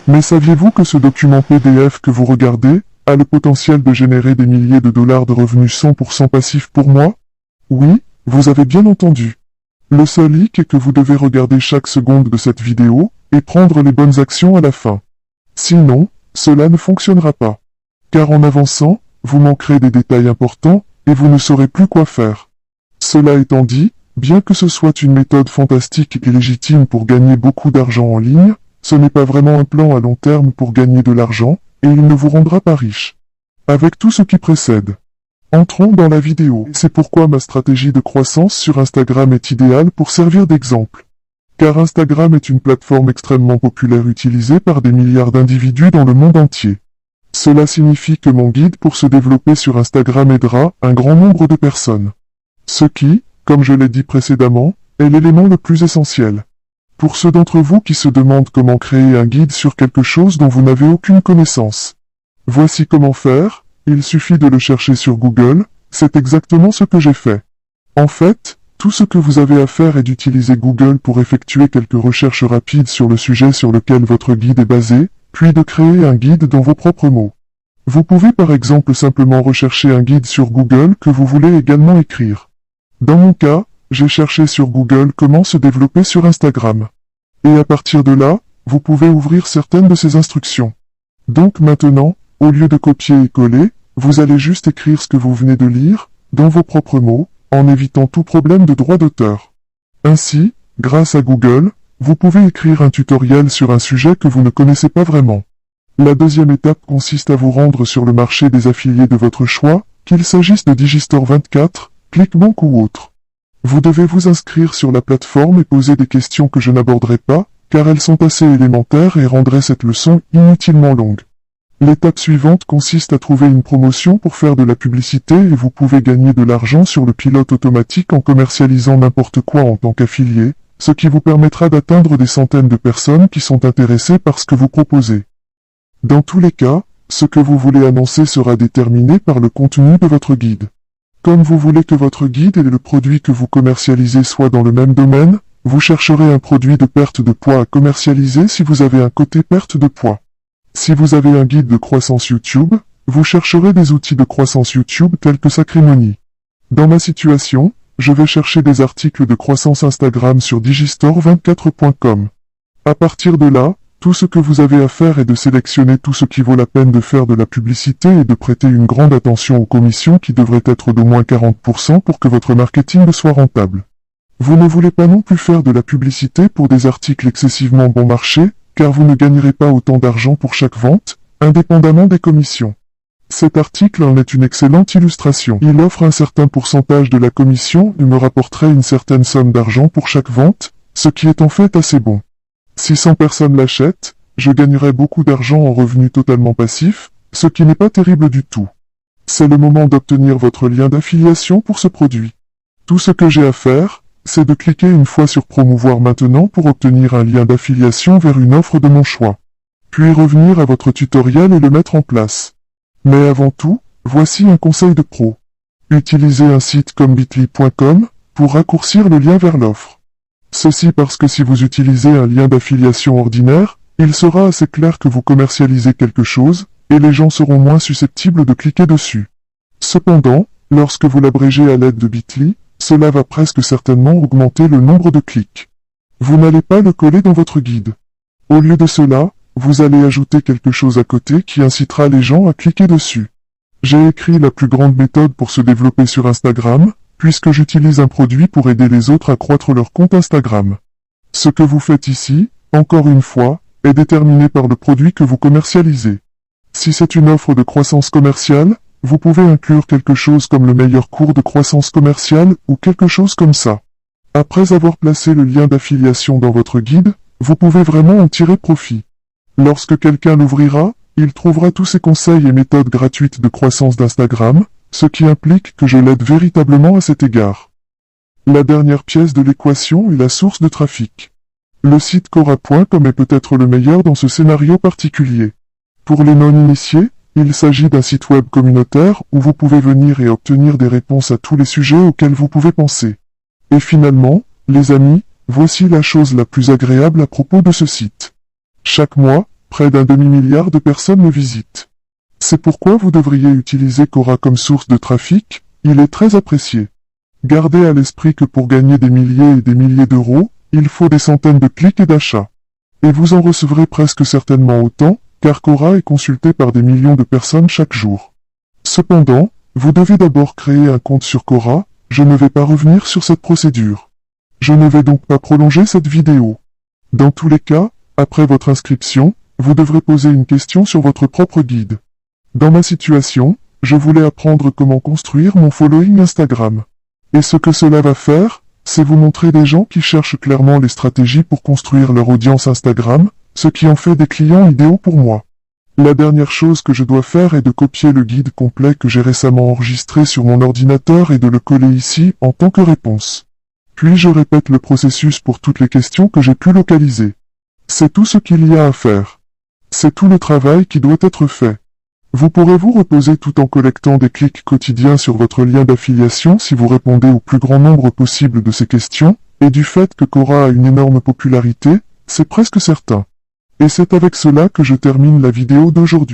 Mais saviez-vous que ce document PDF que vous regardez a le potentiel de générer des milliers de dollars de revenus 100% passifs pour moi? Oui, vous avez bien entendu. Le seul hic est que vous devez regarder chaque seconde de cette vidéo et prendre les bonnes actions à la fin. Sinon, cela ne fonctionnera pas. Car en avançant, vous manquerez des détails importants et vous ne saurez plus quoi faire. Cela étant dit, bien que ce soit une méthode fantastique et légitime pour gagner beaucoup d'argent en ligne, ce n'est pas vraiment un plan à long terme pour gagner de l'argent, et il ne vous rendra pas riche. Avec tout ce qui précède. Entrons dans la vidéo. C'est pourquoi ma stratégie de croissance sur Instagram est idéale pour servir d'exemple. Car Instagram est une plateforme extrêmement populaire utilisée par des milliards d'individus dans le monde entier. Cela signifie que mon guide pour se développer sur Instagram aidera un grand nombre de personnes. Ce qui, comme je l'ai dit précédemment, est l'élément le plus essentiel. Pour ceux d'entre vous qui se demandent comment créer un guide sur quelque chose dont vous n'avez aucune connaissance. Voici comment faire, il suffit de le chercher sur Google, c'est exactement ce que j'ai fait. En fait, tout ce que vous avez à faire est d'utiliser Google pour effectuer quelques recherches rapides sur le sujet sur lequel votre guide est basé, puis de créer un guide dans vos propres mots. Vous pouvez par exemple simplement rechercher un guide sur Google que vous voulez également écrire. Dans mon cas, j'ai cherché sur Google comment se développer sur Instagram. Et à partir de là, vous pouvez ouvrir certaines de ces instructions. Donc maintenant, au lieu de copier et coller, vous allez juste écrire ce que vous venez de lire, dans vos propres mots, en évitant tout problème de droit d'auteur. Ainsi, grâce à Google, vous pouvez écrire un tutoriel sur un sujet que vous ne connaissez pas vraiment. La deuxième étape consiste à vous rendre sur le marché des affiliés de votre choix, qu'il s'agisse de Digistore24, Clickbank ou autre. Vous devez vous inscrire sur la plateforme et poser des questions que je n'aborderai pas, car elles sont assez élémentaires et rendraient cette leçon inutilement longue. L'étape suivante consiste à trouver une promotion pour faire de la publicité et vous pouvez gagner de l'argent sur le pilote automatique en commercialisant n'importe quoi en tant qu'affilié, ce qui vous permettra d'atteindre des centaines de personnes qui sont intéressées par ce que vous proposez. Dans tous les cas, ce que vous voulez annoncer sera déterminé par le contenu de votre guide. Comme vous voulez que votre guide et le produit que vous commercialisez soient dans le même domaine, vous chercherez un produit de perte de poids à commercialiser si vous avez un côté perte de poids. Si vous avez un guide de croissance YouTube, vous chercherez des outils de croissance YouTube tels que Sacrimony. Dans ma situation, je vais chercher des articles de croissance Instagram sur Digistore24.com. À partir de là, tout ce que vous avez à faire est de sélectionner tout ce qui vaut la peine de faire de la publicité et de prêter une grande attention aux commissions qui devraient être d'au moins 40% pour que votre marketing soit rentable. Vous ne voulez pas non plus faire de la publicité pour des articles excessivement bon marché, car vous ne gagnerez pas autant d'argent pour chaque vente, indépendamment des commissions. Cet article en est une excellente illustration. Il offre un certain pourcentage de la commission et me rapporterait une certaine somme d'argent pour chaque vente, ce qui est en fait assez bon. Si 100 personnes l'achètent, je gagnerai beaucoup d'argent en revenus totalement passifs, ce qui n'est pas terrible du tout. C'est le moment d'obtenir votre lien d'affiliation pour ce produit. Tout ce que j'ai à faire, c'est de cliquer une fois sur Promouvoir maintenant pour obtenir un lien d'affiliation vers une offre de mon choix. Puis revenir à votre tutoriel et le mettre en place. Mais avant tout, voici un conseil de pro. Utilisez un site comme bitly.com pour raccourcir le lien vers l'offre. Ceci parce que si vous utilisez un lien d'affiliation ordinaire, il sera assez clair que vous commercialisez quelque chose, et les gens seront moins susceptibles de cliquer dessus. Cependant, lorsque vous l'abrégez à l'aide de Bitly, cela va presque certainement augmenter le nombre de clics. Vous n'allez pas le coller dans votre guide. Au lieu de cela, vous allez ajouter quelque chose à côté qui incitera les gens à cliquer dessus. J'ai écrit la plus grande méthode pour se développer sur Instagram, puisque j'utilise un produit pour aider les autres à croître leur compte Instagram. Ce que vous faites ici, encore une fois, est déterminé par le produit que vous commercialisez. Si c'est une offre de croissance commerciale, vous pouvez inclure quelque chose comme le meilleur cours de croissance commerciale ou quelque chose comme ça. Après avoir placé le lien d'affiliation dans votre guide, vous pouvez vraiment en tirer profit. Lorsque quelqu'un l'ouvrira, il trouvera tous ces conseils et méthodes gratuites de croissance d'Instagram, ce qui implique que je l'aide véritablement à cet égard. La dernière pièce de l'équation est la source de trafic. Le site Quora.com est peut-être le meilleur dans ce scénario particulier. Pour les non-initiés, il s'agit d'un site web communautaire où vous pouvez venir et obtenir des réponses à tous les sujets auxquels vous pouvez penser. Et finalement, les amis, voici la chose la plus agréable à propos de ce site. Chaque mois, près d'un demi-milliard de personnes le visitent. C'est pourquoi vous devriez utiliser Quora comme source de trafic, il est très apprécié. Gardez à l'esprit que pour gagner des milliers et des milliers d'euros, il faut des centaines de clics et d'achats. Et vous en recevrez presque certainement autant, car Quora est consulté par des millions de personnes chaque jour. Cependant, vous devez d'abord créer un compte sur Quora, je ne vais pas revenir sur cette procédure. Je ne vais donc pas prolonger cette vidéo. Dans tous les cas, après votre inscription, vous devrez poser une question sur votre propre guide. Dans ma situation, je voulais apprendre comment construire mon following Instagram. Et ce que cela va faire, c'est vous montrer des gens qui cherchent clairement les stratégies pour construire leur audience Instagram, ce qui en fait des clients idéaux pour moi. La dernière chose que je dois faire est de copier le guide complet que j'ai récemment enregistré sur mon ordinateur et de le coller ici en tant que réponse. Puis je répète le processus pour toutes les questions que j'ai pu localiser. C'est tout ce qu'il y a à faire. C'est tout le travail qui doit être fait. Vous pourrez vous reposer tout en collectant des clics quotidiens sur votre lien d'affiliation si vous répondez au plus grand nombre possible de ces questions, et du fait que Quora a une énorme popularité, c'est presque certain. Et c'est avec cela que je termine la vidéo d'aujourd'hui.